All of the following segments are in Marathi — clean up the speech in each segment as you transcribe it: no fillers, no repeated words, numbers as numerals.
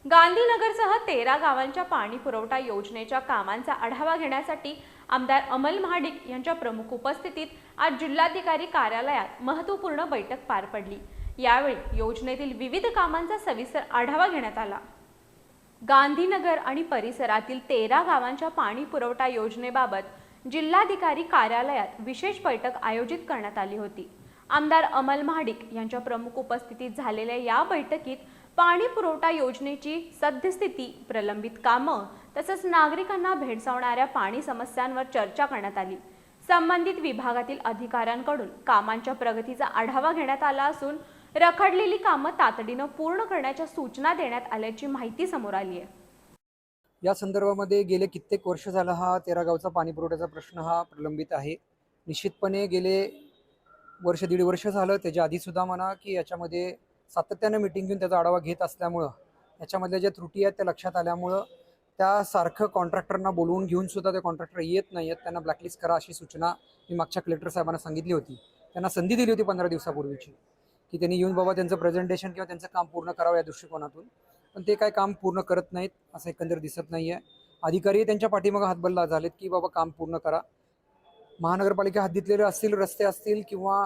गांधीनगरसह 13 गावांच्या पाणी पुरवठा योजनेच्या कामांचा आढावा घेण्यासाठी आमदार अमल महाडिक यांच्या प्रमुख उपस्थितीत आज जिल्हाधिकारी कार्यालयात महत्त्वपूर्ण बैठक पार पडली। यावेळी योजनेतील विविध कामांचा सविस्तर आढावा घेण्यात आला। गांधीनगर आणि परिसरातील 13 गावांच्या पाणी पुरवठा योजनेबाबत जिल्हाधिकारी कार्यालयात विशेष बैठक आयोजित करण्यात आली होती। आमदार अमल महाडिक यांच्या प्रमुख उपस्थितीत झालेल्या या बैठकीत पाणी पुरवठा योजनेची सद्यस्थिती, प्रलंबित कामं तसंच नागरिकांना भेडसावणाऱ्या पाणी समस्यांवर चर्चा करण्यात आली। संबंधित विभागातील अधिकाऱ्यांकडून कामांच्या प्रगतीचा आढावा घेण्यात आला असून रखडलेली कामं तातडीनं पूर्ण करण्याच्या सूचना देण्यात आल्याची माहिती समोर आली आहे। या संदर्भामध्ये गेले कित्येक वर्ष झाला हा 13 गावचा पाणी पुरवठ्याचा प्रश्न हा प्रलंबित आहे। निश्चितपणे गेले वर्ष दीड वर्ष झालं, त्याच्या आधी सुद्धा म्हणा की याच्यामध्ये सातत्याने मीटिंग घेऊन त्याचा आढावा घेत असल्यामुळं याच्यामधल्या ज्या त्रुटी आहेत त्या लक्षात आल्यामुळं त्यासारखं कॉन्ट्रॅक्टरना बोलवून घेऊन सुद्धा ते कॉन्ट्रॅक्टर येत नाही आहेत, त्यांना ब्लॅकलिस्ट करा अशी सूचना मी मागच्या कलेक्टर साहेबांना सांगितली होती। त्यांना संधी दिली होती 15 दिवसापूर्वीची की त्यांनी येऊन बाबा त्यांचं प्रेझेंटेशन किंवा त्यांचं काम पूर्ण करावं या दृष्टिकोनातून, पण ते काय काम पूर्ण करत नाहीत असं एकंदर दिसत नाही आहे। अधिकारी त्यांच्या पाठीमागं हातबल झालेत की बाबा काम पूर्ण करा। महानगरपालिका हद्दीतले असतील रस्ते असतील किंवा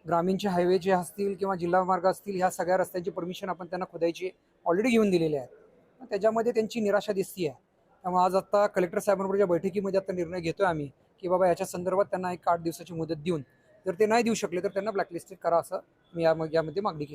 ग्रामीणचे हायवे जे असतील किंवा जिल्हा मार्ग असतील, ह्या सगळ्या रस्त्यांची परमिशन आपण त्यांना खोदायची ऑलरेडी घेऊन दिलेली आहे। त्याच्यामध्ये त्यांची निराशा दिसती आहे। त्यामुळे आज आता कलेक्टर साहेबांबरोबरच्या बैठकीमध्ये आता निर्णय घेतोय आम्ही की बाबा याच्या संदर्भात त्यांना एक 8 दिवसाची मुदत देऊन जर ते नाही देऊ शकले तर त्यांना ब्लॅकलिस्टेड करा असं मी यामध्ये मागणी केली।